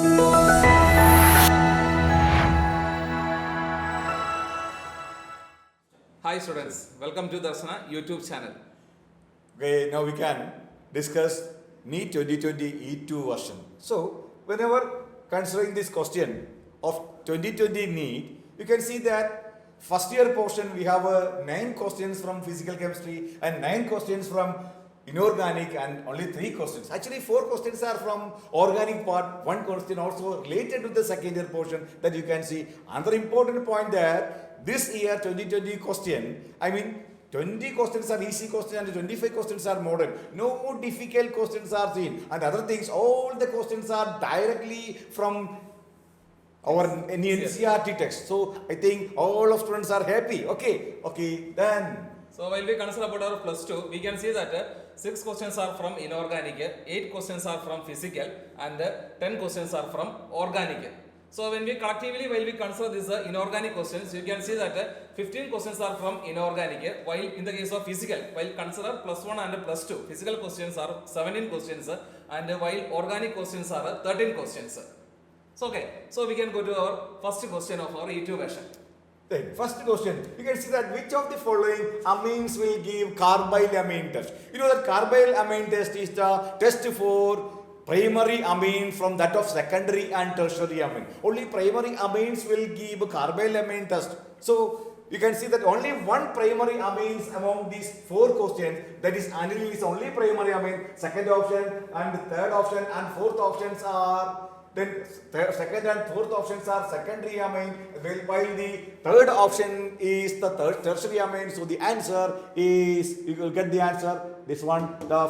Hi students, welcome to Darshana YouTube channel. Okay, now we can discuss NEET 2020 E2 version. So, whenever considering this question of 2020 NEET, you can see that first year portion we have 9 questions from physical chemistry and 9 questions from inorganic and only 3 questions. Actually 4 questions are from organic part, 1 question also related to the second year portion that you can see. Another important point there, this year 2020 question, 20 questions are easy questions and 25 questions are modern. No more difficult questions are seen. And other things, all the questions are directly from our NCERT text. So I think all of students are happy. Okay, then. So while we consider about our plus 2, we can see that 6 questions are from inorganic, 8 questions are from physical and 10 questions are from organic. So when we collectively, while we consider these inorganic questions, you can see that 15 questions are from inorganic, while in the case of physical, while consider plus 1 and plus 2, physical questions are 17 questions and while organic questions are 13 questions. So so we can go to our first question of our E2 version. Then, first question, you can see that which of the following amines will give carbyl amine test. You know that carbyl amine test is the test for primary amine from that of secondary and tertiary amine. Only primary amines will give carbyl amine test. So you can see that only one primary amines among these 4 questions, that is aniline is only primary amine. Second option and third option and fourth options are, then second and fourth options are secondary amine, while the third option is the tertiary amine. So the answer is, you will get the answer, this one, the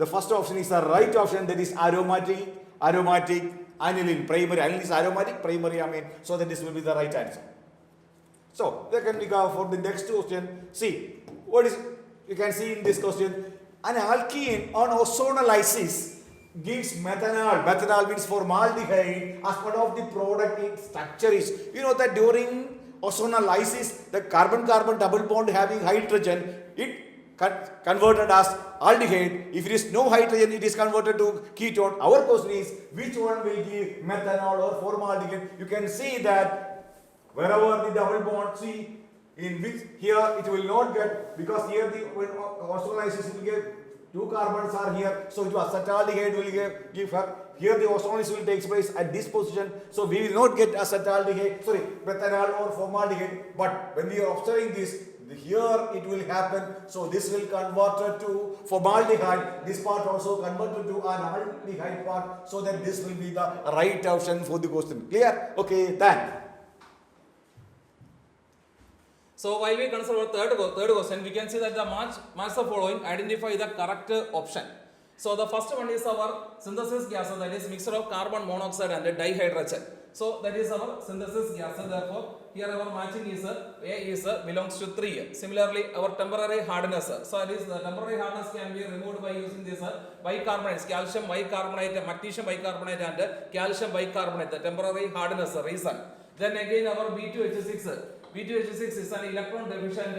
first option is the right option, that is aromatic, aniline, primary. Aniline is aromatic, primary amine. So that this will be the right answer. So, then we go for the next question. See, what is, you can see in this question, an alkene on ozonolysis gives methanol. Methanol means formaldehyde as part of the product its structure is. You know that during ozonolysis, the carbon-carbon double bond having hydrogen, it converted as aldehyde. If it is no hydrogen, it is converted to ketone. Our question is, which one will give methanol or formaldehyde? You can see that wherever the double bond, see, in which here it will not get, because here the ozonolysis will give 2 carbons are here, so it was acetaldehyde will give her. Here the ozonolysis will take place at this position, so we will not get methanol or formaldehyde. But when we are observing this, here it will happen, so this will convert to formaldehyde, this part also converted to an aldehyde part, so that this will be the right option for the question. Clear? Okay, then. So while we consider third question, we can see that the match the following, identify the correct option. So the first one is our synthesis gas, that is mixture of carbon monoxide and dihydrogen. So that is our synthesis gas. Therefore, here our matching is A belongs to 3. Similarly, our temporary hardness. So it is the temporary hardness can be removed by using this bicarbonates, calcium bicarbonate, magnesium bicarbonate and calcium bicarbonate. The temporary hardness reason. Then again our B2H6. B2H6 is an electron deficient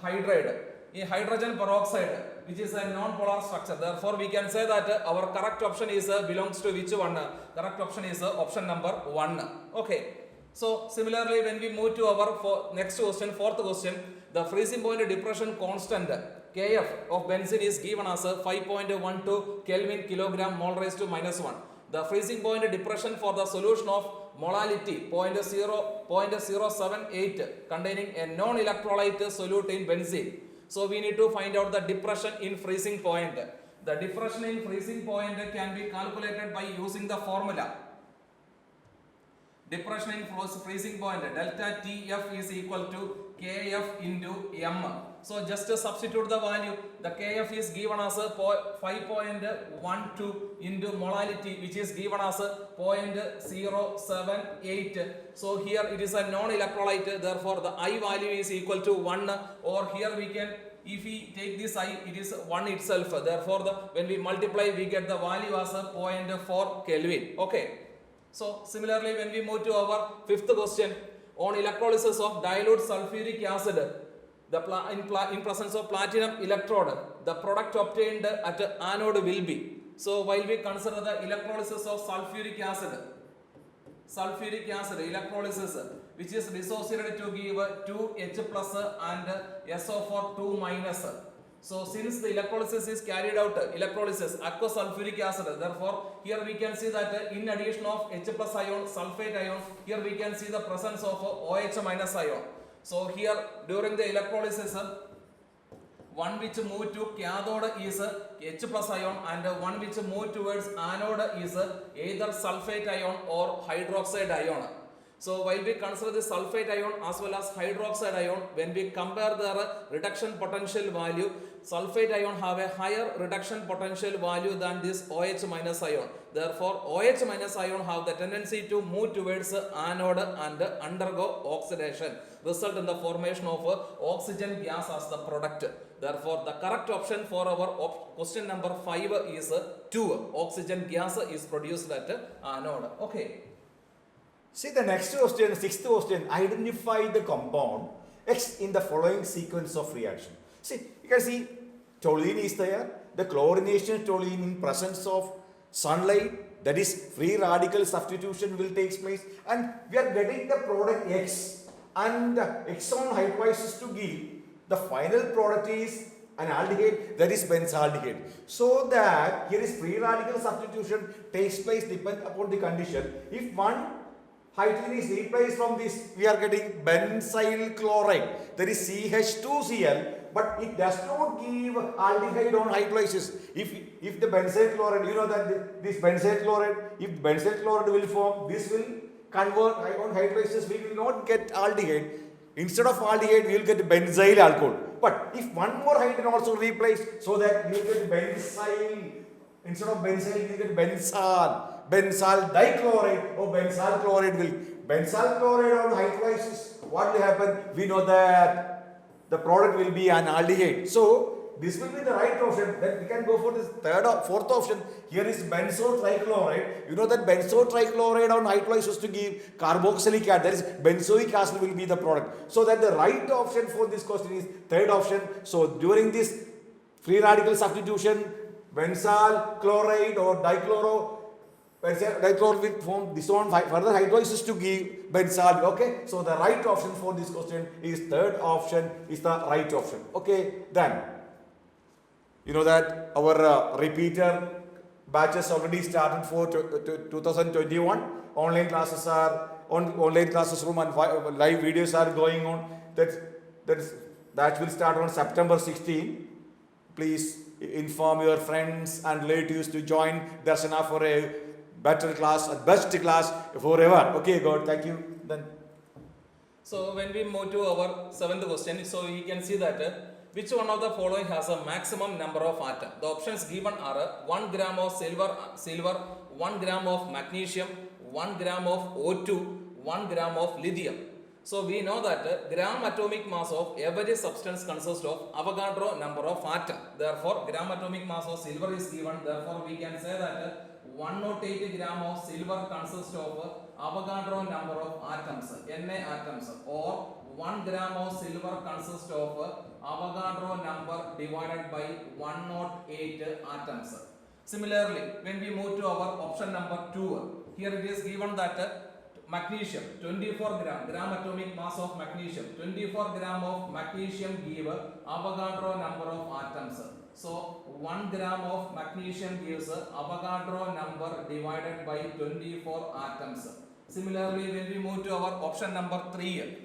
hydride. In hydrogen peroxide, which is a non-polar structure. Therefore, we can say that our correct option is belongs to which one? Correct option is option number 1. Okay. So similarly, when we move to our next question, fourth question, the freezing point depression constant Kf of benzene is given as 5.12 Kelvin kilogram mole raised to -1. The freezing point depression for the solution of molality 0.078 containing a non-electrolyte solute in benzene. So we need to find out the depression in freezing point. The depression in freezing point can be calculated by using the formula. Depression in freezing point, delta Tf is equal to Kf into m. So just substitute the value. The Kf is given as 5.12 into molality, which is given as 0.078. So here it is a non-electrolyte, therefore the I value is equal to 1, or here we can, if we take this I, it is 1 itself. Therefore when we multiply, we get the value as 0.4 Kelvin. Okay. So similarly, when we move to our fifth question, on electrolysis of dilute sulfuric acid, in presence of platinum electrode, the product obtained at anode will be. So while we consider the electrolysis of sulfuric acid, electrolysis, which is dissociated to give 2H plus and SO4 2 minus. So since the electrolysis is carried out, aqueous sulfuric acid, therefore here we can see that in addition of H plus ion, sulfate ion, here we can see the presence of OH minus ion. So here during the electrolysis, one which move to cathode is H plus ion and one which move towards anode is either sulfate ion or hydroxide ion. So while we consider the sulfate ion as well as hydroxide ion, when we compare their reduction potential value, sulfate ion have a higher reduction potential value than this OH minus ion. Therefore, OH minus ion have the tendency to move towards anode and undergo oxidation, result in the formation of oxygen gas as the product. Therefore, the correct option for our question number 5 is 2. Oxygen gas is produced at anode. Okay. See the next question, sixth question, identify the compound X in the following sequence of reaction. See, you can see toluene is there, the chlorination toluene in presence of sunlight, that is free radical substitution will take place, and we are getting the product X, and the exon hydrolysis to give the final product is an aldehyde, that is benzaldehyde. So that here is free radical substitution takes place depend upon the condition. If one hydrogen is replaced from this, we are getting benzyl chloride, that is CH2Cl, but it does not give aldehyde on hydrolysis. If the benzyl chloride, you know that this benzyl chloride, if benzyl chloride will form, this will convert on hydrolysis, we will not get aldehyde. Instead of aldehyde, we will get benzyl alcohol. But if one more hydrogen also replaced, so that you get benzyl, instead of benzyl, you get benzyl dichloride or benzyl chloride will. Benzyl chloride on hydrolysis, what will happen? We know that the product will be an aldehyde. So this will be the right option. Then we can go for this third or fourth option. Here is benzo trichloride. You know that benzo trichloride on hydrolysis to give carboxylic acid, that is benzoic acid will be the product. So that the right option for this question is third option. So during this free radical substitution, benzyl chloride or dichloro will form this on further hydrolysis to give benzyl. Okay, so the right option for this question is third option is the right option. Okay, then you know that our repeater batches already started for 2021. Online classes are on online classes room and live videos are going on. That will start on September 16. Please inform your friends and relatives to join Darshana for a better class, a best class forever. Okay, God, thank you. Then. So when we move to our seventh question, so you can see that which one of the following has a maximum number of atoms? The options given are 1 gram of silver, 1 gram of magnesium, 1 gram of O2, 1 gram of lithium. So we know that gram atomic mass of every substance consists of Avogadro number of atoms. Therefore, gram atomic mass of silver is given. Therefore, we can say that 108 gram of silver consists of Avogadro number of atoms, Na atoms, or 1 gram of silver consists of Avogadro number divided by 108 atoms. Similarly, when we move to our option number 2, here it is given that magnesium, 24 gram atomic mass of magnesium, 24 gram of magnesium give Avogadro number of atoms. So 1 gram of magnesium gives Avogadro number divided by 24 atoms. Similarly, when we move to our option number 3,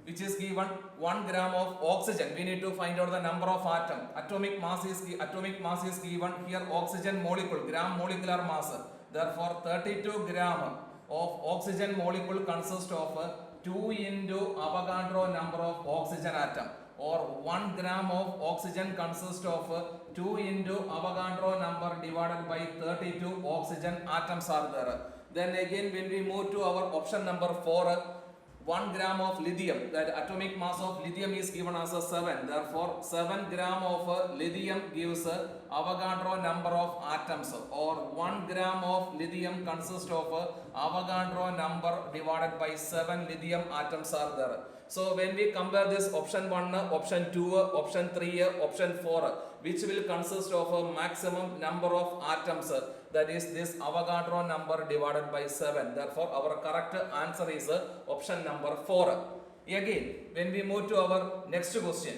which is given 1 gram of oxygen, we need to find out the number of atom. Atomic mass is given here, oxygen molecule, gram molecular mass. Therefore, 32 gram of oxygen molecule consists of 2 into Avogadro number of oxygen atom, or 1 gram of oxygen consists of 2 into Avogadro number divided by 32 oxygen atoms are there. Then again, when we move to our option number 4, 1 gram of lithium, that atomic mass of lithium is given as a 7. Therefore, 7 gram of lithium gives Avogadro number of atoms, or 1 gram of lithium consists of Avogadro number divided by 7 lithium atoms are there. So when we compare this option 1, option 2, option 3, option 4, which will consist of a maximum number of atoms, that is this Avogadro number divided by 7. Therefore, our correct answer is option number 4. Again, when we move to our next question,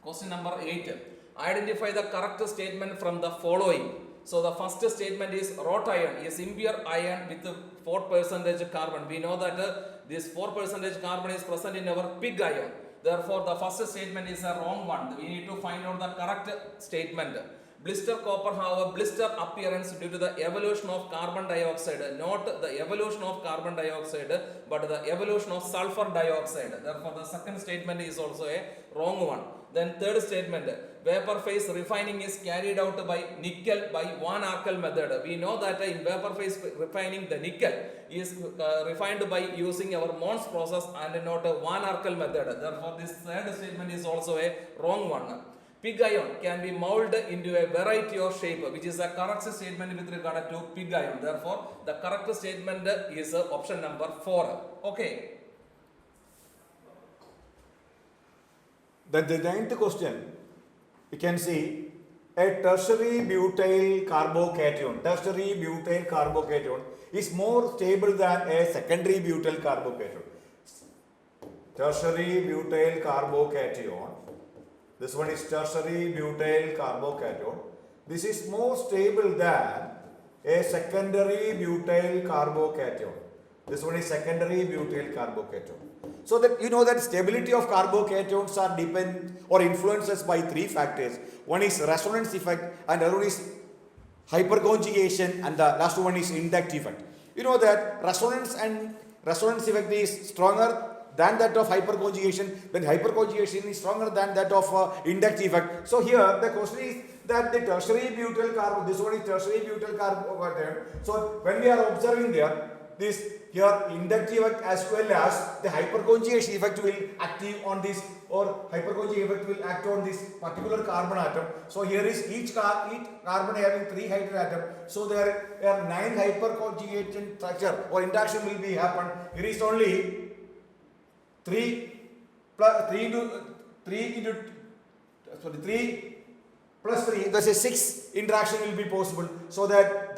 question number 8. Identify the correct statement from the following. So the first statement is wrought iron is impure iron with 4% carbon. We know that this 4% carbon is present in our pig iron. Therefore, the first statement is a wrong one. We need to find out the correct statement. Blister copper have a blister appearance due to the evolution of carbon dioxide, not the evolution of carbon dioxide, but the evolution of sulfur dioxide. Therefore, the second statement is also a wrong one. Then third statement, vapor phase refining is carried out by nickel by Van Arkel method. We know that in vapor phase refining, the nickel is refined by using our Mons process and not a Van Arkel method. Therefore, this third statement is also a wrong one. Pig iron can be molded into a variety of shape, which is a correct statement with regard to pig iron. Therefore, the correct statement is option number 4. Okay. Then the ninth question, you can see a tertiary butyl carbocation. Tertiary butyl carbocation is more stable than a secondary butyl carbocation. Tertiary butyl carbocation. This one is tertiary butyl carbocation. This is more stable than a secondary butyl carbocation. This one is secondary butyl carbocation. So that you know that stability of carbocations are depend or influences by 3 factors. One is resonance effect, and another one is hyperconjugation, and the last one is inductive effect. You know that resonance effect is stronger than that of hyperconjugation, then hyperconjugation is stronger than that of inductive effect. So here the question is that the tertiary butyl carbon, this one is tertiary butyl carbocation. So when we are observing there, this here inductive effect as well as the hyperconjugation effect will active on this, or hyperconjugation effect will act on this particular carbon atom. So here is each carbon having 3 hydrogen atoms. So there are 9 hyperconjugation structure or interaction will be happen. Here is only 3 plus 3, that's a 6 interaction will be possible. So that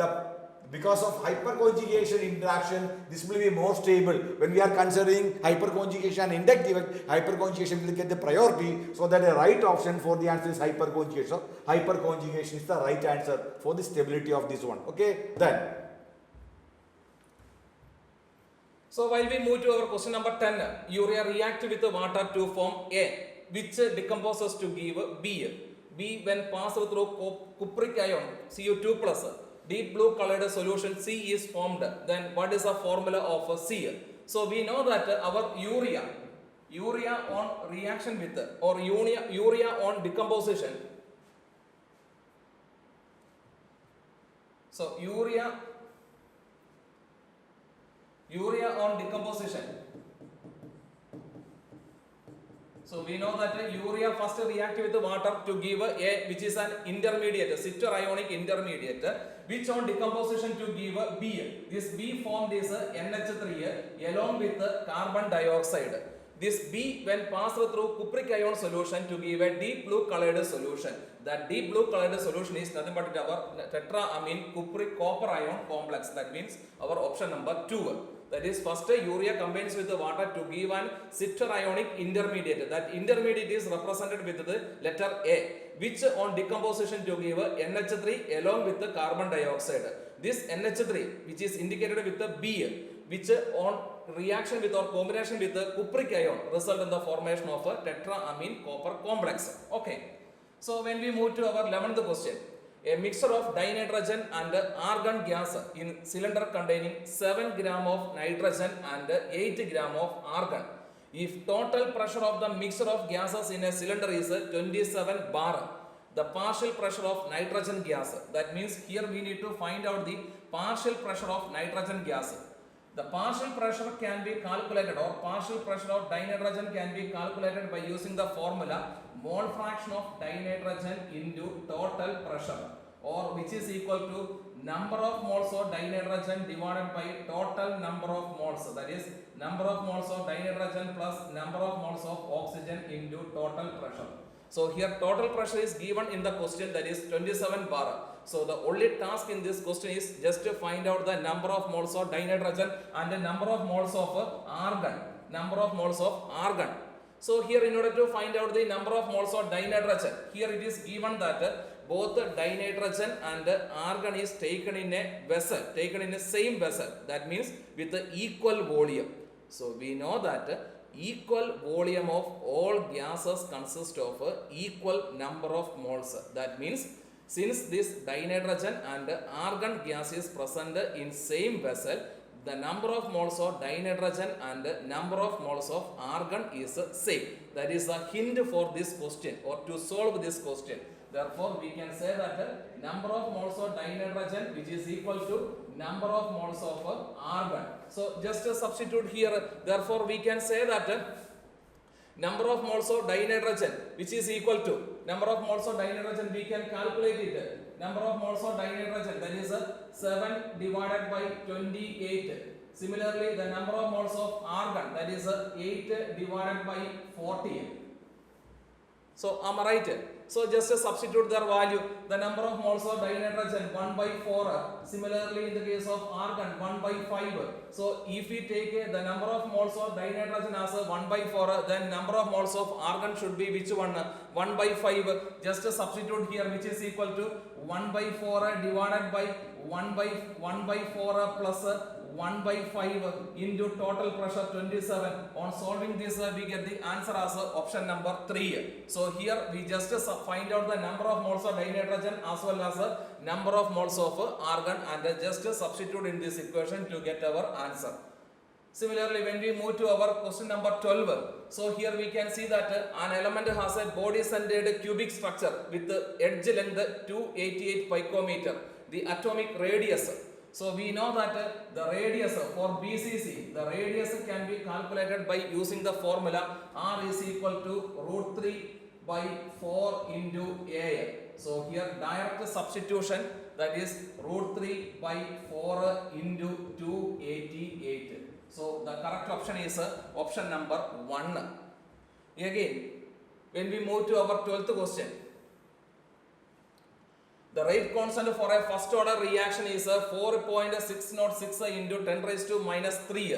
because of hyperconjugation interaction, this will be more stable. When we are considering hyperconjugation and inductive, hyperconjugation will get the priority. So that the right option for the answer is hyperconjugation. So hyperconjugation is the right answer for the stability of this one. Okay, then. So while we move to our question number 10, urea react with water to form A, which decomposes to give B. B when passed through cupric ion, Cu2 plus, deep blue colored solution C is formed. Then what is the formula of C? So we know that our urea on reaction with, or urea on decomposition. So urea on decomposition. So we know that urea first react with water to give A, which is an intermediate, sister ionic intermediate, which on decomposition to give B. This B formed is NH3 along with carbon dioxide. This B when passed through cupric ion solution to give a deep blue colored solution. That deep blue colored solution is nothing but our tetraamine cupric copper ion complex. That means our option number 2. That is first urea combines with the water to give an sister ionic intermediate. That intermediate is represented with the letter A, which on decomposition to give NH3 along with the carbon dioxide. This NH3 which is indicated with the B, which on reaction with or combination with the cupric ion result in the formation of a tetraamine copper complex. Okay. So when we move to our 11th question, a mixture of dinitrogen and argon gas in cylinder containing 7 gram of nitrogen and 8 gram of argon. If total pressure of the mixture of gases in a cylinder is 27 bar, the partial pressure of nitrogen gas, that means here we need to find out the partial pressure of nitrogen gas. The partial pressure can be calculated, or partial pressure of dinitrogen can be calculated by using the formula mole fraction of dinitrogen into total pressure, or which is equal to number of moles of dinitrogen divided by total number of moles, that is number of moles of dinitrogen plus number of moles of oxygen into total pressure. So here total pressure is given in the question, that is 27 bar. So the only task in this question is just to find out the number of moles of dinitrogen and the number of moles of argon. Number of moles of argon. So here in order to find out the number of moles of dinitrogen, here it is given that both the dinitrogen and argon is taken in a vessel, taken in the same vessel. That means with the equal volume. So we know that equal volume of all gases consist of equal number of moles. That means since this dinitrogen and argon gas is present in same vessel, the number of moles of dinitrogen and number of moles of argon is same. That is a hint for this question or to solve this question. Therefore, we can say that number of moles of dinitrogen which is equal to number of moles of argon. So just substitute here. Therefore, we can say that number of moles of dinitrogen which is equal to number of moles of dinitrogen, we can calculate it. Number of moles of dinitrogen, that is 7 divided by 28. Similarly, the number of moles of argon, that is 8 divided by 40. So am I right? So just substitute their value. The number of moles of dinitrogen 1 by 4. Similarly, in the case of argon 1 by 5. So if we take the number of moles of dinitrogen as 1 by 4, then number of moles of argon should be which one? 1 by 5. Just substitute here, which is equal to 1 by 4 divided by 1 by 4 plus 1 by 5 into total pressure 27. On solving this, we get the answer as option number 3. So here we just find out the number of moles of dinitrogen as well as number of moles of argon and just substitute in this equation to get our answer. Similarly, when we move to our question number 12, so here we can see that an element has a body-centered cubic structure with edge length 288 picometer, the atomic radius. So we know that the radius for BCC, the radius can be calculated by using the formula R is equal to root 3 by 4 into A. So here direct substitution, that is root 3 by 4 into 288. So the correct option is option number 1. Again, when we move to our 12th question, the rate constant for a first order reaction is 4.606 into 10 raised to minus 3.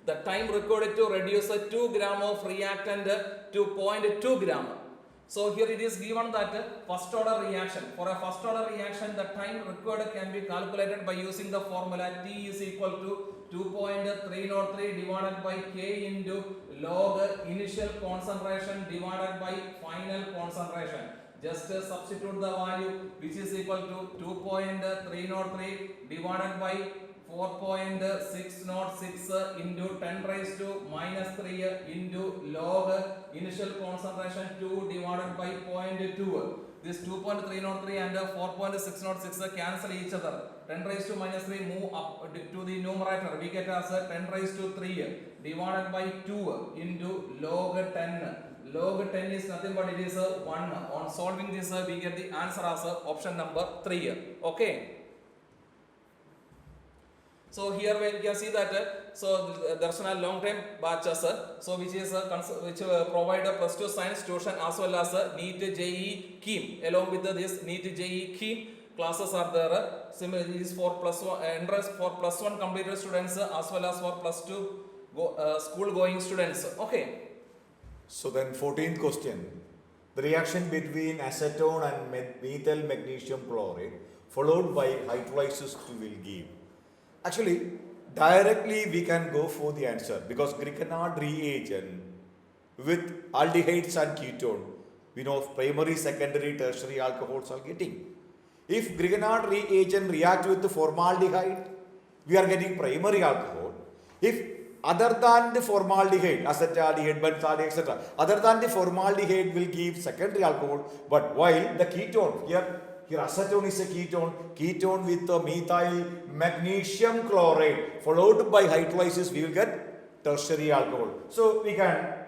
The time required to reduce 2 gram of reactant to 0.2 gram. So here it is given that first order reaction. For a first order reaction, the time required can be calculated by using the formula T is equal to 2.303 divided by K into log initial concentration divided by final concentration. Just substitute the value, which is equal to 2.303 divided by 4.606 into 10 raised to minus 3 into log initial concentration 2 divided by 0.2. This 2.303 and 4.606 cancel each other. 10 raised to minus 3 move up to the numerator. We get as 10 raised to 3 divided by 2 into log 10. Log 10 is nothing but it is 1. On solving this, we get the answer as option number 3. Okay. So here we can see that Darshana long time batches, so which is provide a plus 2 science tuition as well as NEET JEE KEAM. Along with this NEET JEE KEAM classes are there. Similarly, is for plus 1 entrance for plus 1 completed students as well as for plus 2 school going students. Okay. So then 14th question. The reaction between acetone and methyl magnesium chloride followed by hydrolysis will give. Actually, directly we can go for the answer because Grignard reagent with aldehydes and ketone, we know primary, secondary, tertiary alcohols are getting. If Grignard reagent react with the formaldehyde, we are getting primary alcohol. If other than the formaldehyde, acetaldehyde, benzaldehyde, etc., other than the formaldehyde will give secondary alcohol, but while the ketone, here acetone is a ketone with methyl magnesium chloride followed by hydrolysis, we will get tertiary alcohol. So we can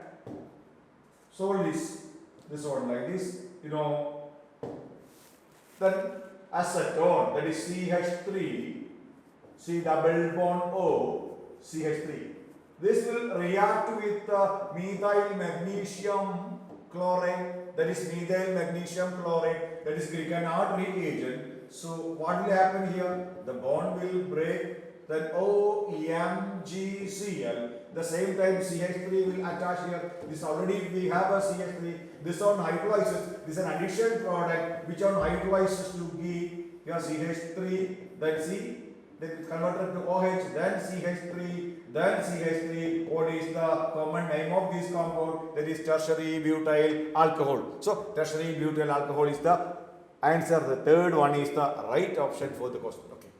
solve this one like this, then acetone, that is CH3, C double bond O, CH3. This will react with methyl magnesium chloride, that is methyl magnesium chloride, that is we cannot reagent. So what will happen here? The bond will break, then OMgCl. The same time CH3 will attach here. This already we have a CH3. This on hydrolysis. This is an addition product which on hydrolysis to give here CH3, then C, then it's converted to OH, then CH3, then CH3. What is the common name of this compound? That is tertiary butyl alcohol. So tertiary butyl alcohol is the answer. The third one is the right option for the question. Okay.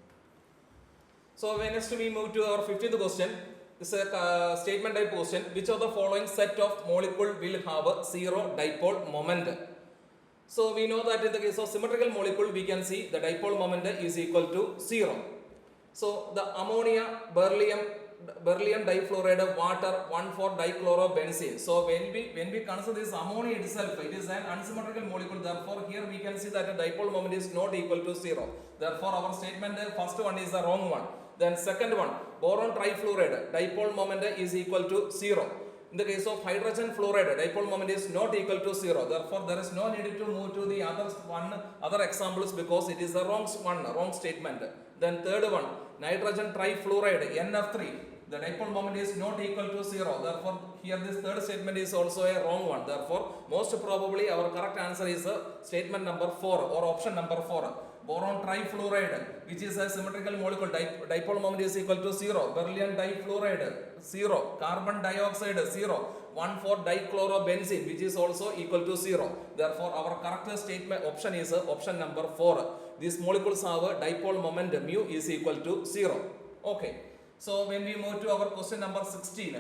So when next we move to our 15th question. This is a statement type question. Which of the following set of molecule will have a zero dipole moment? So we know that in the case of symmetrical molecule, we can see the dipole moment is equal to 0. So the ammonia, beryllium difluoride, water, 1,4-dichlorobenzene. So when we consider this ammonia itself, it is an unsymmetrical molecule. Therefore, here we can see that the dipole moment is not equal to 0. Therefore, our statement first one is the wrong one. Then second one, boron trifluoride, dipole moment is equal to 0. In the case of hydrogen fluoride, dipole moment is not equal to 0. Therefore, there is no need to move to the other examples because it is the wrong statement. Then third one, nitrogen trifluoride, NF3, the dipole moment is not equal to 0. Therefore, here this third statement is also a wrong one. Therefore, most probably our correct answer is statement number 4 or option number 4. Boron trifluoride, which is a symmetrical molecule, dipole moment is equal to 0. Beryllium difluoride, 0. Carbon dioxide, 0. 1,4-dichlorobenzene, which is also equal to 0. Therefore, our correct statement option is option number 4. These molecules have a dipole moment mu is equal to 0. Okay. So when we move to our question number 16,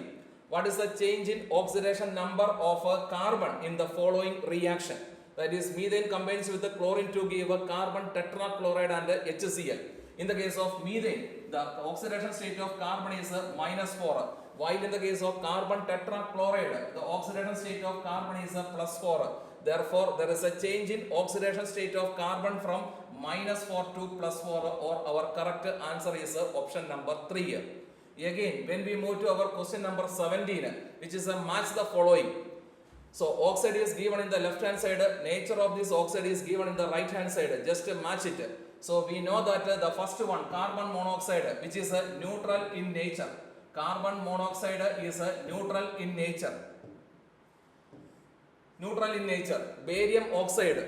what is the change in oxidation number of a carbon in the following reaction? That is, methane combines with the chlorine to give a carbon tetrachloride and HCl. In the case of methane, the oxidation state of carbon is -4. While in the case of carbon tetrachloride, the oxidation state of carbon is +4. Therefore, there is a change in oxidation state of carbon from -4 to +4, or our correct answer is option number 3. Again, when we move to our question number 17, which is match the following. So oxide is given in the left hand side, nature of this oxide is given in the right hand side, just match it. So we know that the first one, carbon monoxide, which is neutral in nature. Carbon monoxide is neutral in nature. Neutral in nature. Barium oxide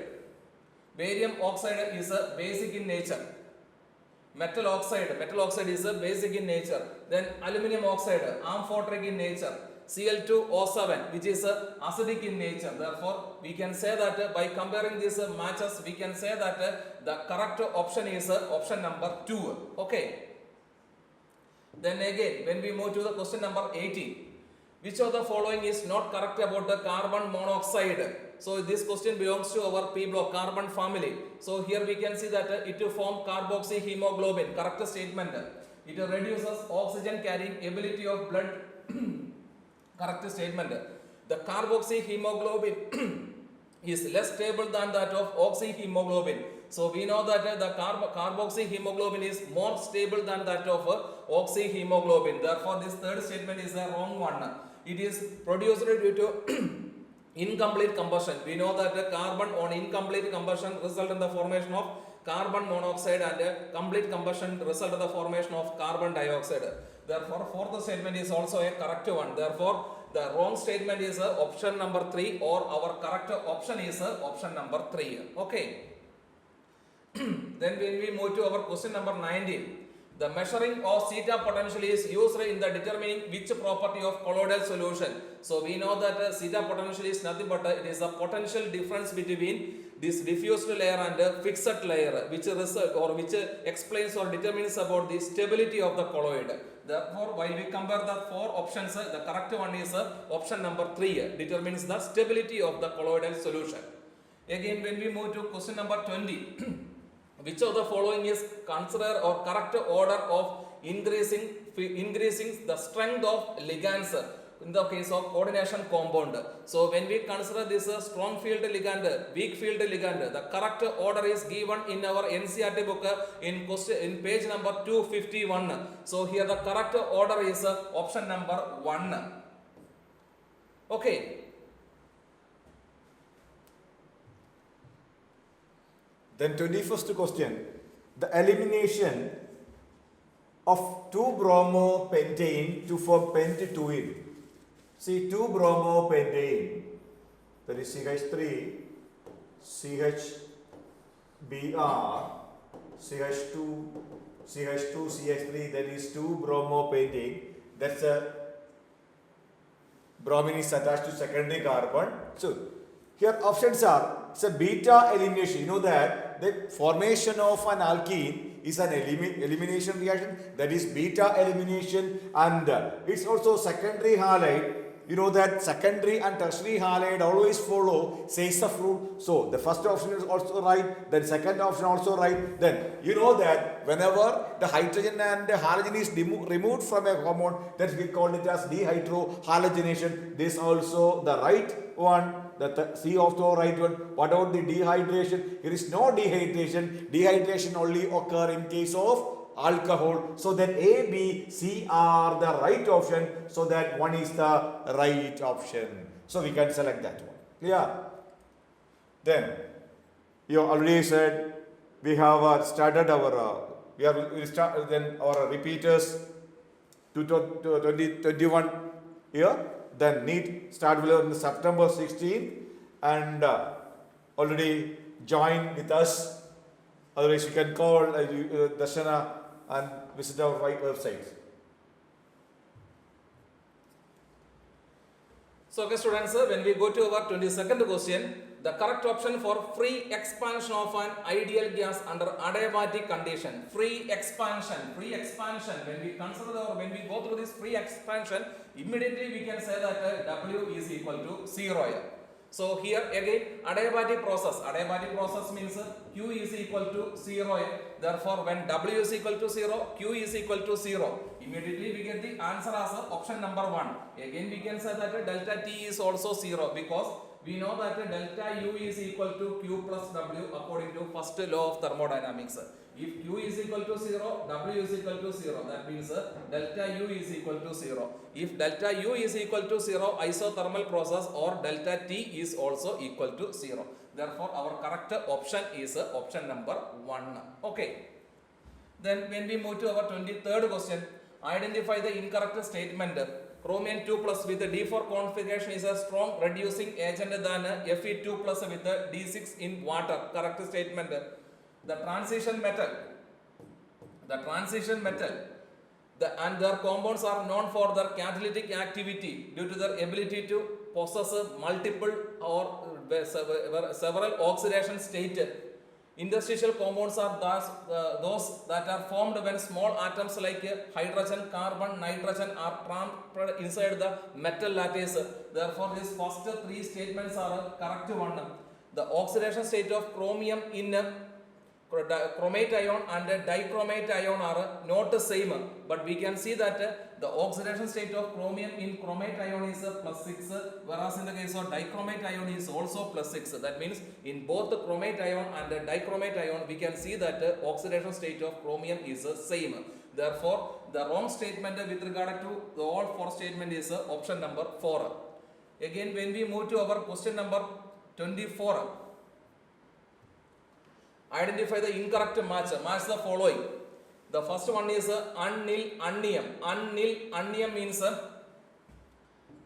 is basic in nature. Metal oxide is basic in nature. Then aluminum oxide, amphoteric in nature. Cl2O7, which is acidic in nature. Therefore, we can say that by comparing these matches, we can say that the correct option is option number 2. Okay. Then again, when we move to the question number 18, which of the following is not correct about the carbon monoxide? So this question belongs to our P block, carbon family. So here we can see that it will form carboxyhemoglobin. Correct statement. It reduces oxygen carrying ability of blood. Correct statement. The carboxyhemoglobin is less stable than that of oxyhemoglobin. So we know that the carboxyhemoglobin is more stable than that of oxyhemoglobin. Therefore, this third statement is a wrong one. It is produced due to incomplete combustion. We know that the carbon on incomplete combustion result in the formation of carbon monoxide, and complete combustion result in the formation of carbon dioxide. Therefore, fourth statement is also a correct one. Therefore, the wrong statement is option number 3, or our correct option is option number 3. Okay. Then when we move to our question number 19, the measuring of zeta potential is used in the determining which property of colloidal solution. So we know that zeta potential is nothing but it is a potential difference between this diffused layer and fixed layer, which explains or determines about the stability of the colloid. Therefore, while we compare the 4 options, the correct one is option number 3, determines the stability of the colloidal solution. Again, when we move to question number 20, which of the following is considered or correct order of increasing the strength of ligands in the case of coordination compound? So when we consider this strong field ligand, weak field ligand, the correct order is given in our NCERT book in page number 251. So here the correct order is option number 1. Okay. Then 21st question, the elimination of 2-bromopentane to form pent-2-ene. See, 2-bromopentane, that is CH3, CHBr, CH2, CH3, that is 2-bromopentane. That's a bromine is attached to secondary carbon. So, here options are, it's a beta elimination. You know that the formation of an alkene is an elimination reaction, that is beta elimination, and it's also secondary halide. You know that secondary and tertiary halide always follow Saytzeff rule. So the first option is also right, then second option also right. Then you know that whenever the hydrogen and the halogen is removed from a compound, that we call it as dehydrohalogenation. This also the right one. The C also right one. What about the dehydration? There is no dehydration. Dehydration only occur in case of alcohol. So that A, B, C are the right option. So that one is the right option. So we can select that one. Clear? Then you already said we have started our then our repeaters to 2021 here. Then NEET start will on September 16 and already join with us. Otherwise, you can call Darshana and visit our website. So, okay, students, when we go to our 22nd question, the correct option for free expansion of an ideal gas under adiabatic condition. Free expansion. When we consider or when we go through this free expansion, immediately we can say that W is equal to 0. So here again adiabatic process. Adiabatic process means Q is equal to 0. Therefore, when W is equal to 0, Q is equal to 0. Immediately we get the answer as option number 1. Again we can say that delta T is also 0 because we know that delta U is equal to Q plus W according to first law of thermodynamics. If Q is equal to 0, W is equal to 0. That means delta U is equal to 0. If delta U is equal to 0, isothermal process or delta T is also equal to 0. Therefore, our correct option is option number 1. Okay. Then when we move to our 23rd question, identify the incorrect statement. Chromium 2 plus with the D4 configuration is a strong reducing agent than Fe2 plus with the D6 in water. Correct statement. The transition metal and their compounds are known for their catalytic activity due to their ability to possess multiple or several oxidation states. Interstitial compounds are those that are formed when small atoms like hydrogen, carbon, nitrogen are trapped inside the metal lattice. Therefore, these first 3 statements are correct one. The oxidation state of chromium in chromate ion and dichromate ion are not the same, but we can see that the oxidation state of chromium in chromate ion is plus 6, whereas in the case of dichromate ion is also plus 6. That means in both the chromate ion and dichromate ion we can see that oxidation state of chromium is same. Therefore, the wrong statement with regard to the all 4 statement is option number 4. Again, when we move to our question number 24, identify the incorrect match. Match the following. The first one is unyl annium. Unyl annium means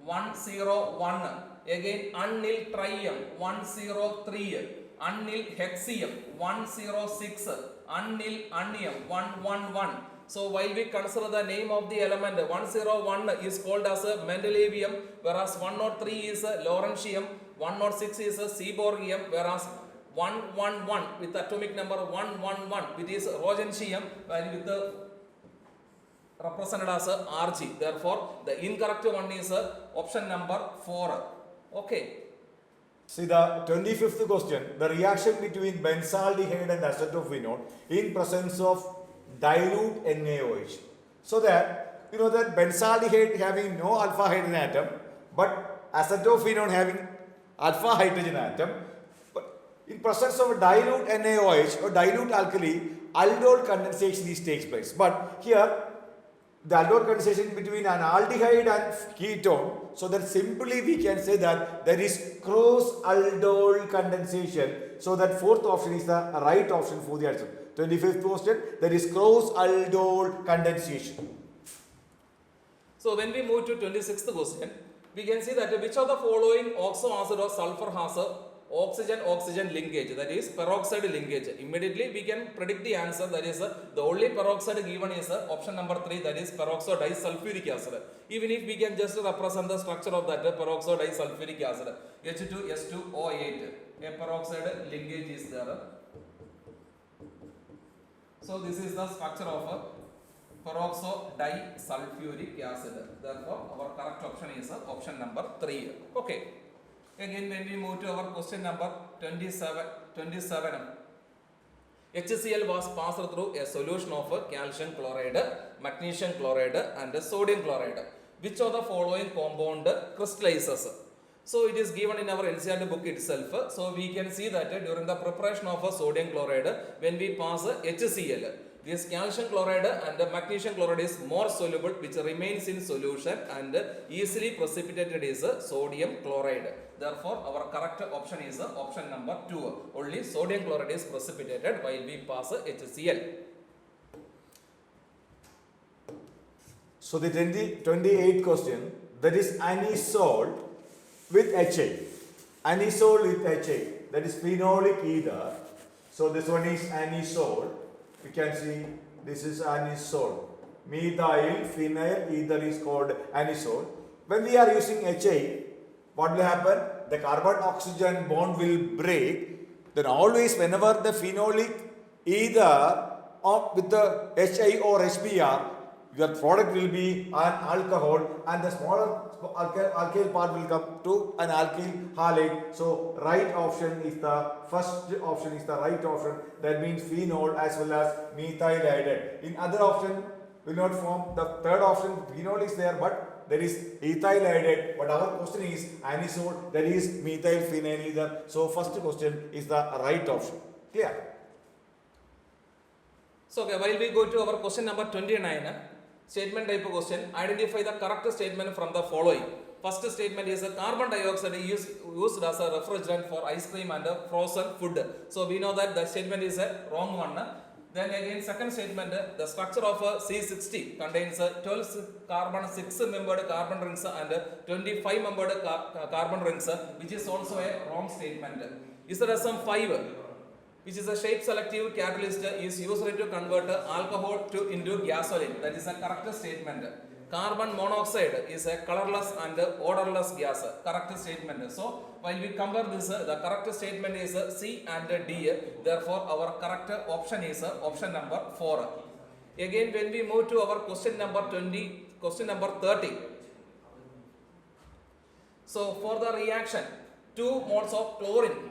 101. Again, unyl trium 103. Unyl hexium 106. Unyl annium 111. So while we consider the name of the element, 101 is called as Mendelevium, whereas 103 is Lawrencium, 106 is Seaborgium, whereas 111 with atomic number 111 which is Roentgenium and with the represented as Rg. Therefore, the incorrect one is option number 4. Okay. See the 25th question, the reaction between benzaldehyde and acetophenone in presence of dilute NaOH. So that you know that benzaldehyde having no alpha hydrogen atom, but acetophenone having alpha hydrogen atom. In presence of dilute NaOH or dilute alkali, aldol condensation takes place. But here the aldol condensation between an aldehyde and ketone, so that simply we can say that there is cross aldol condensation. So that fourth option is the right option for the answer. 25th question, there is cross aldol condensation. So when we move to 26th question, we can see that which of the following oxo acid or sulfur has a oxygen-oxygen linkage, that is peroxide linkage. Immediately we can predict the answer, that is the only peroxide given is option number 3, that is peroxide disulfuric acid. Even if we can just represent the structure of that peroxide disulfuric acid, H2S2O8, a peroxide linkage is there. So this is the structure of peroxide disulfuric acid. Therefore, our correct option is option number 3. Okay. Again, when we move to our question number 27, HCl was passed through a solution of calcium chloride, magnesium chloride and sodium chloride. Which of the following compound crystallizes? So it is given in our NCERT book itself. So we can see that during the preparation of sodium chloride, when we pass HCl, this calcium chloride and magnesium chloride is more soluble, which remains in solution and easily precipitated is sodium chloride. Therefore, our correct option is option number 2. Only sodium chloride is precipitated while we pass HCl. So the 28th question, that is anisole with HA. Anisole with HA, that is phenolic ether. So this one is anisole. You can see this is anisole. Methyl phenyl ether is called anisole. When we are using HA, what will happen? The carbon oxygen bond will break. Then always whenever the phenolic ether with the HI or HBr, your product will be an alcohol and the smaller alkyl part will come to an alkyl halide. So right option is the first option is the right option. That means phenol as well as methyl iodide. In other option will not form. The third option, phenol is there, but there is ethyl iodide. But our question is anisole, that is methyl phenyl ether. So first question is the right option. Clear? So okay, while we go to our question number 29, statement type question, identify the correct statement from the following. First statement is carbon dioxide is used as a refrigerant for ice cream and frozen food. So we know that the statement is a wrong one. Then again, second statement, the structure of C60 contains 12 carbon 6-membered carbon rings and 25-membered carbon rings, which is also a wrong statement. Isodesm 5, which is a shape selective catalyst, is used to convert alcohol into gasoline. That is a correct statement. Carbon monoxide is a colorless and odorless gas. Correct statement. So while we compare this, the correct statement is C and D. Therefore, our correct option is option number 4. Again, when we move to our question number 30. So for the reaction, 2 moles of chlorine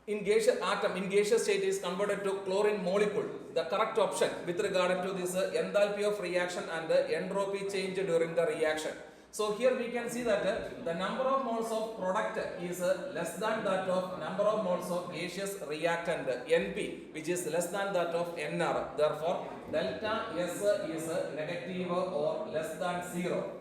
in gaseous atom in gaseous state is converted to chlorine molecule. The correct option with regard to this enthalpy of reaction and entropy change during the reaction. So here we can see that the number of moles of product is less than that of number of moles of gaseous reactant NP, which is less than that of NR. Therefore, delta S is negative or less than 0.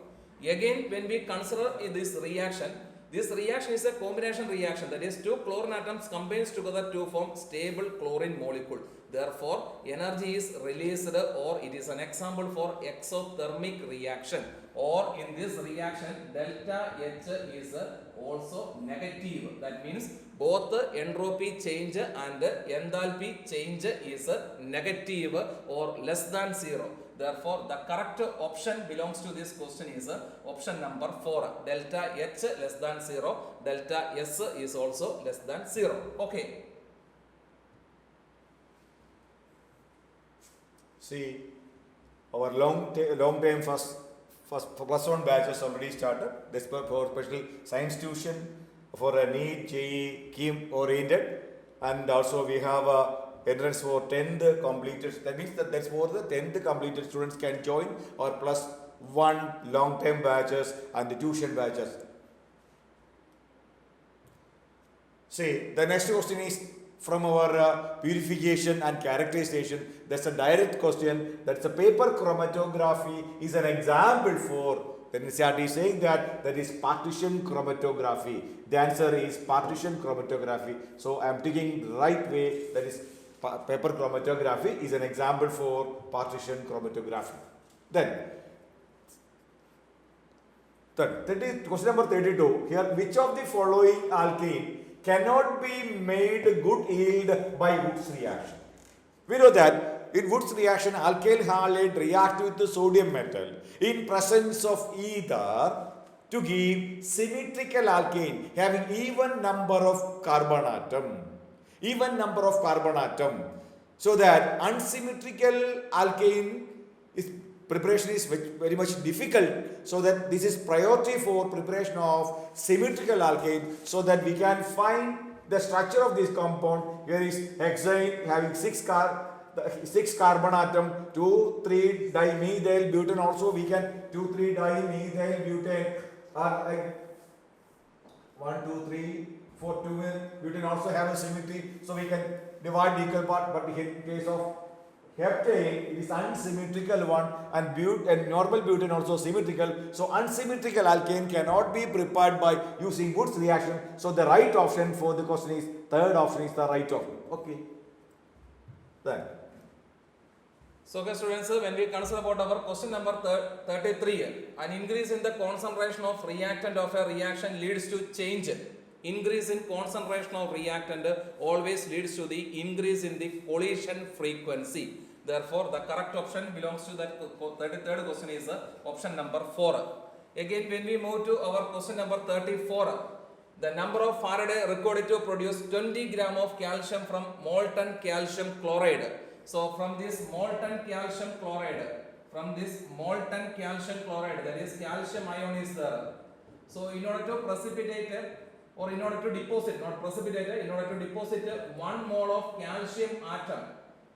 Again, when we consider this reaction is a combination reaction, that is 2 chlorine atoms combines together to form stable chlorine molecule. Therefore, energy is released, or it is an example for exothermic reaction. Or in this reaction, delta H is also negative. That means both entropy change and enthalpy change is negative or less than 0. Therefore, the correct option belongs to this question is option number 4. Delta H less than 0. Delta S is also less than 0. Okay. See, our long time first plus 1 batches already started. This for special science tuition, for a NEET, JEE, KEAM oriented, and also we have entrance for 10th completed. That means that's for the 10th completed students can join or plus 1 long term batches and the tuition batches. See, the next question is from our purification and characterization. That's a direct question. That's a paper chromatography is an example for. Then NCERT is saying that is partition chromatography. The answer is partition chromatography. So I am taking the right way. That is paper chromatography is an example for partition chromatography. Then question number 32. Here, which of the following alkene cannot be made good yield by Woods reaction? We know that in Woods reaction, alkyl halide react with the sodium metal in presence of ether to give symmetrical alkane having even number of carbon atom. Even number of carbon atom. So that unsymmetrical alkane is preparation is very much difficult, so that this is priority for preparation of symmetrical alkane, so that we can find the structure of this compound. Here is hexane having 6 carbon atom, 2,3 dimethyl butane. Also we can 2,3 dimethyl butane, 1, 2, 3, 4, 2 butane also have a symmetry, so we can divide the equal part. But in case of heptane, it is unsymmetrical one, and normal butane also symmetrical. So unsymmetrical alkane cannot be prepared by using Woods reaction. So the right option for the question is third option is the right option. Okay. Then. So, okay, students, when we consider about our question number 33, an increase in the concentration of reactant of a reaction leads to change. Increase in concentration of reactant always leads to the increase in the collision frequency. Therefore, the correct option belongs to that 33rd question is option number 4. Again, when we move to our question number 34, the number of Faraday recorded to produce 20 gram of calcium from molten calcium chloride. So, from this molten calcium chloride, that is calcium ion is there. So, in order to precipitate or in order to deposit, not precipitate, in order to deposit 1 mole of calcium atom,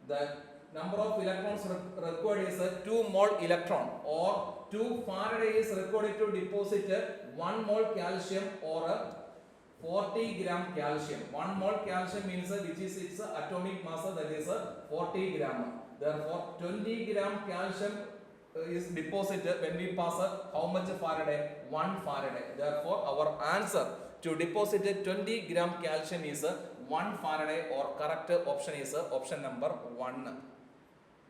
the number of electrons required is 2 mole electron, or 2 Faraday is required to deposit 1 mole calcium or 40 gram calcium. 1 mole calcium means which is its atomic mass, that is 40 gram. Therefore, 20 gram calcium is deposited when we pass how much Faraday? 1 Faraday. Therefore, our answer to deposit 20 gram calcium is 1 Faraday, or correct option is option number 1.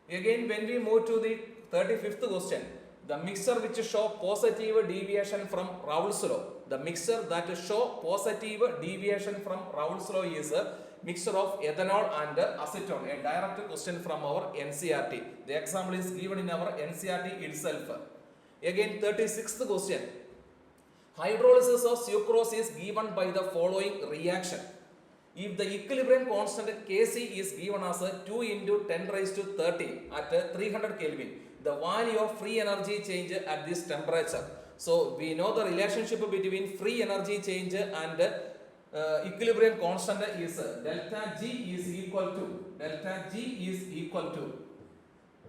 Again, when we move to the 35th question, the mixture which show positive deviation from Raoult's law. The mixture that show positive deviation from Raoult's law is a mixture of ethanol and acetone. A direct question from our NCERT. The example is given in our NCERT itself. Again, 36th question. Hydrolysis of sucrose is given by the following reaction. If the equilibrium constant Kc is given as 2 into 10 raised to 30 at 300 Kelvin, the value of free energy change at this temperature. So, we know the relationship between free energy change and equilibrium constant is delta G is equal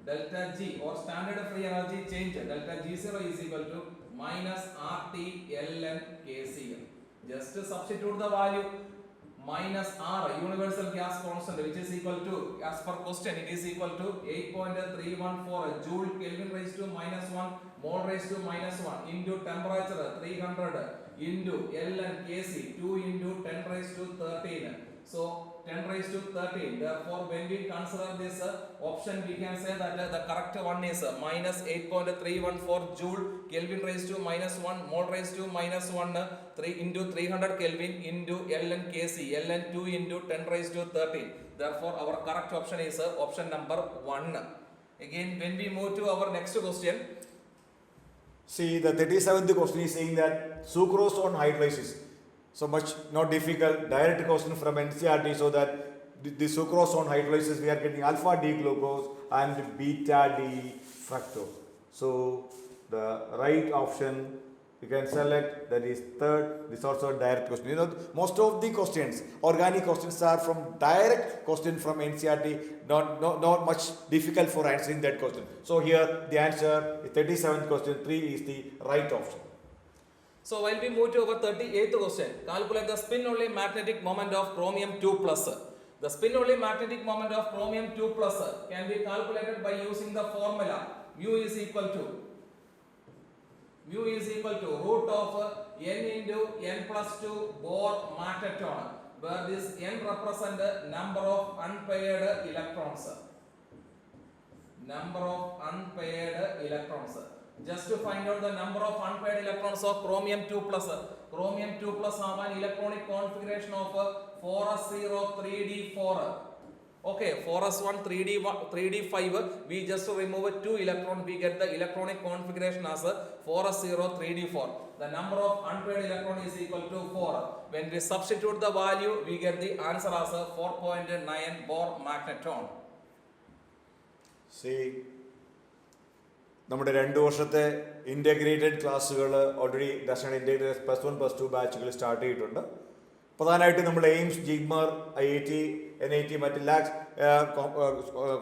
delta G or standard free energy change, delta G0 is equal to minus RT ln Kc. Just substitute the value minus R, universal gas constant, which is equal to, as per question, it is equal to 8.314 joule Kelvin raised to minus 1 mole raised to minus 1 into temperature 300 into ln Kc 2 into 10 raised to 13. So 10 raised to 13. Therefore, when we consider this option, we can say that the correct one is minus 8.314 joule Kelvin raised to minus 1 mole raised to minus 1 3 into 300 Kelvin into ln Kc ln 2 into 10 raised to 13. Therefore, our correct option is option number 1. Again, when we move to our next question. See, the 37th question is saying that sucrose on hydrolysis. So much not difficult, direct question from NCERT, so that the sucrose on hydrolysis we are getting alpha D glucose and beta D fructose. So the right option you can select, that is third. This is also a direct question. You know, most of the questions, organic questions, are from direct question from NCERT, not much difficult for answering that question. So here the answer, the 37th question, 3 is the right option. So while we move to our 38th question, calculate the spin only magnetic moment of chromium 2 plus. The spin only magnetic moment of chromium 2 plus can be calculated by using the formula mu is equal to root of n into n plus 2 Bohr magneton, where this n represent number of unpaired electrons. Just to find out the number of unpaired electrons of chromium 2 plus. Chromium 2 plus have an electronic configuration of 4s0 3d4. Okay, 4s1 3d5. We just remove 2 electrons. We get the electronic configuration as 4s0 3d4. The number of unpaired electrons is equal to 4. When we substitute the value, we get the answer as 4.9 Bohr magneton. See, നമ്മുടെ 2 വർഷത്തെ integrated ക്ലാസ്സുകൾ already ദർശന integrated +1 +2 ബാച്ചുകൾ start ചെയ്തിട്ടുണ്ട്. പ്രധാനമായിട്ടും നമ്മൾ AIIMS, JIPMER, IIT, NIT മറ്റെല്ലാ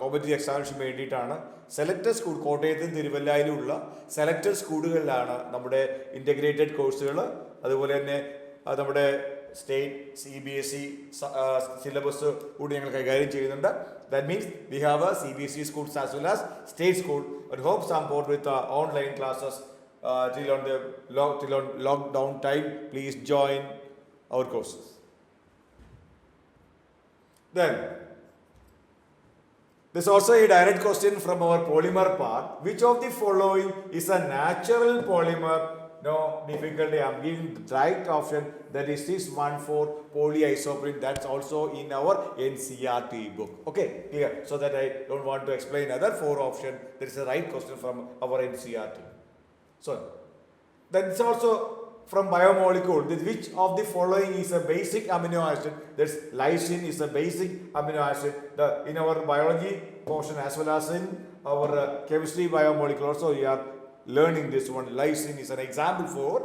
competitive എക്സാമിനേഷന് വേണ്ടിയിട്ടാണ് selected school, കോട്ടയത്തും തിരുവല്ലയിലുമുള്ള selected സ്കൂളുകളിലാണ് നമ്മുടെ ഇൻ്റഗ്രേറ്റഡ് കോഴ്സുകൾ. അതുപോലെ തന്നെ നമ്മുടെ സ്റ്റേറ്റ് CBSE സിലബസ് കൂടി ഞങ്ങൾ കൈകാര്യം ചെയ്യുന്നുണ്ട്. That means we have a CBSE schools as well as state school, and hope support with online classes till on lockdown time. Please join our courses. Then there's also a direct question from our polymer part. Which of the following is a natural polymer? No difficulty, I'm giving the right option, that is this one for polyisoprene. That's also in our NCERT book. Okay, clear? So that I don't want to explain other 4 options. There is a right question from our NCERT. So then it's also from biomolecule. Which of the following is a basic amino acid? There's lysine is a basic amino acid. In our biology portion as well as in our chemistry biomolecule also we are learning this one. Lysine is an example for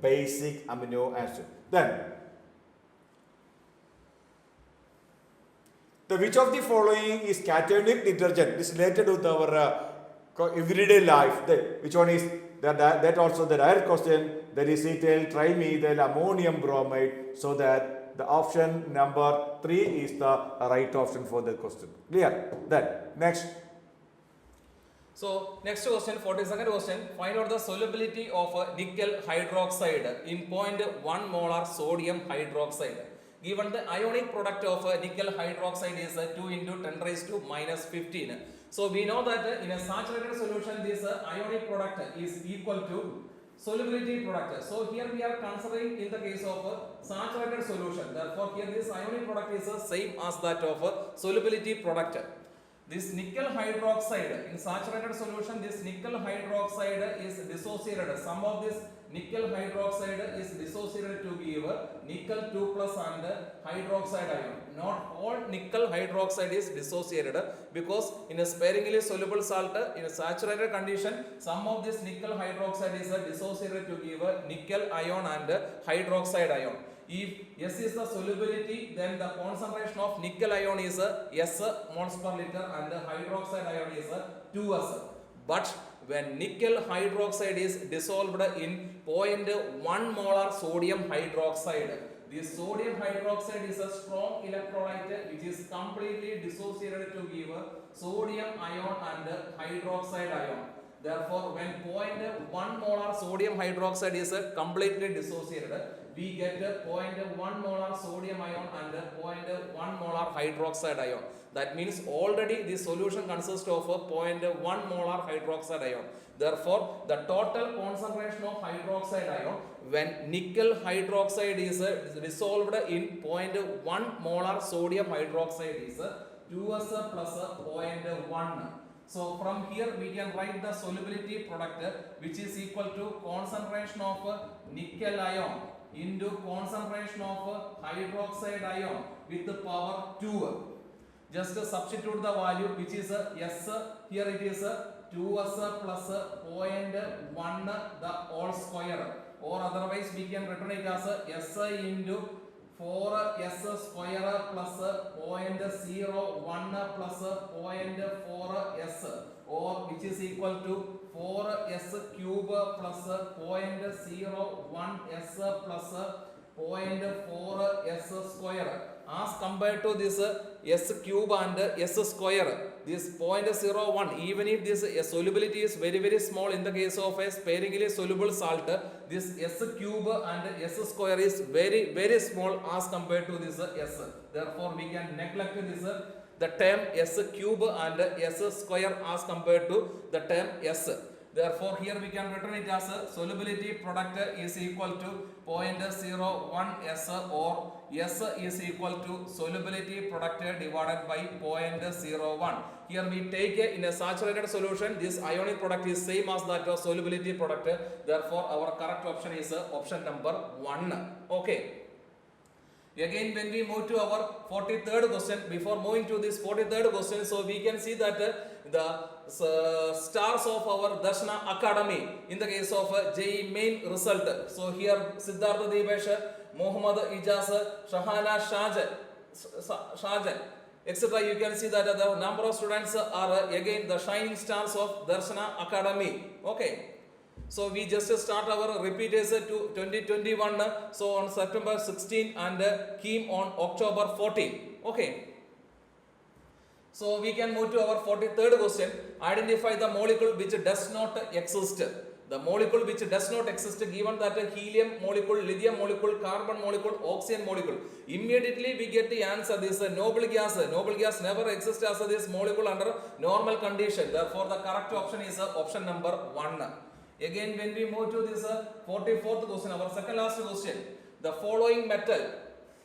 basic amino acid. Then which of the following is cationic detergent? This is related with our everyday life. Which one is that also the direct question, that is ethyl trimethyl ammonium bromide. So that the option number 3 is the right option for the question. Clear? Then next. So next question, 42nd question. Find out the solubility of nickel hydroxide in 0.1 molar sodium hydroxide. Given the ionic product of nickel hydroxide is 2 into 10 raised to minus 15. So we know that in a saturated solution this ionic product is equal to solubility product. So here we are considering in the case of saturated solution. Therefore here this ionic product is same as that of solubility product. This nickel hydroxide in saturated solution, this nickel hydroxide is dissociated. Some of this nickel hydroxide is dissociated to give nickel 2 plus and hydroxide ion. Not all nickel hydroxide is dissociated, because in a sparingly soluble salt in a saturated condition, some of this nickel hydroxide is dissociated to give nickel ion and hydroxide ion. If S is the solubility, then the concentration of nickel ion is S moles per liter and hydroxide ion is 2S. But when nickel hydroxide is dissolved in 0.1 molar sodium hydroxide, this sodium hydroxide is a strong electrolyte which is completely dissociated to give sodium ion and hydroxide ion. Therefore, when 0.1 molar sodium hydroxide is completely dissociated, we get 0.1 molar sodium ion and 0.1 molar hydroxide ion. That means already this solution consists of 0.1 molar hydroxide ion. Therefore, the total concentration of hydroxide ion when nickel hydroxide is dissolved in 0.1 molar sodium hydroxide is 2S plus 0.1. So from here we can write the solubility product which is equal to concentration of nickel ion into concentration of hydroxide ion with the power 2. Just substitute the value which is S, here it is 2S plus 0.1 the whole square, or otherwise we can written it as SI into 4S square plus 0.01 plus 0.4S, or which is equal to 4S cube plus 0.01S plus 0.4S square. as compared to this s cube and s square. This 0.01, even if this solubility is very very small in the case of a sparingly soluble salt, this s cube and s square is very very small as compared to this s. Therefore we can neglect this the term s cube and s square as compared to the term s. Therefore here we can written it as solubility product is equal to 0.01 s, or s is equal to solubility product divided by 0.01. Here we take in a saturated solution, this ionic product is same as that of solubility product. Therefore our correct option is option number 1. Okay. Again, when we move to our 43rd question, before moving to this 43rd question, so we can see that the stars of our Darshana Academy in the case of JEE main result. So here Siddhartha Deepesh, Mohammad Ijaz, Shahana Shajan, etc. You can see that the number of students are again the shining stars of Darshana Academy. Okay. So we just start our repeaters to 2021. So on September 16 and Kim on October 14. Okay. So we can move to our 43rd question. Identify the molecule which does not exist. The molecule which does not exist, given that helium molecule, lithium molecule, carbon molecule, oxygen molecule. Immediately we get the answer. This noble gas. Noble gas never exists as this molecule under normal condition. Therefore the correct option is option number 1. Again, when we move to this 44th question, our second last question, the following metal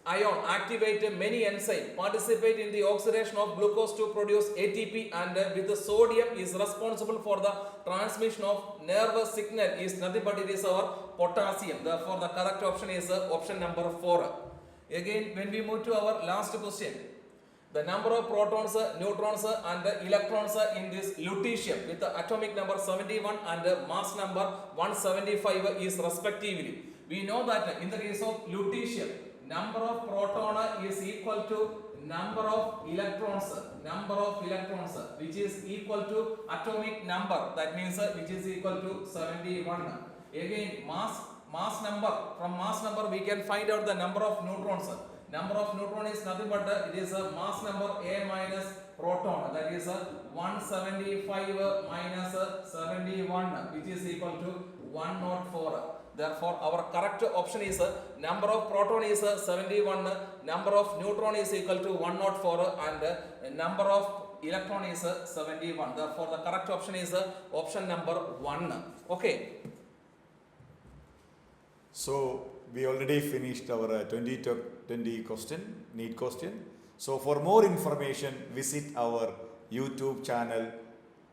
ion activate many enzymes, participate in the oxidation of glucose to produce ATP, and with the sodium is responsible for the transmission of nervous signal is nothing but it is our potassium. Therefore, the correct option is option number 4. Again, when we move to our last question, the number of protons, neutrons and electrons in this lutetium with the atomic number 71 and mass number 175 is respectively. We know that in the case of lutetium, number of proton is equal to number of electrons, which is equal to atomic number, that means which is equal to 71. Again, mass number, from mass number we can find out the number of neutrons. Number of neutron is nothing but it is a mass number A minus proton, that is 175 minus 71, which is equal to 104. Therefore our correct option is number of proton is 71, number of neutron is equal to 104, and number of electron is 71. Therefore the correct option is option number 1. Okay. So we already finished our 2020 question, NEET question. So for more information, visit our YouTube channel.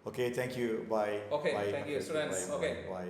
Okay, thank you. Bye. Okay, Bye. thank you, students. Bye. Okay. Bye.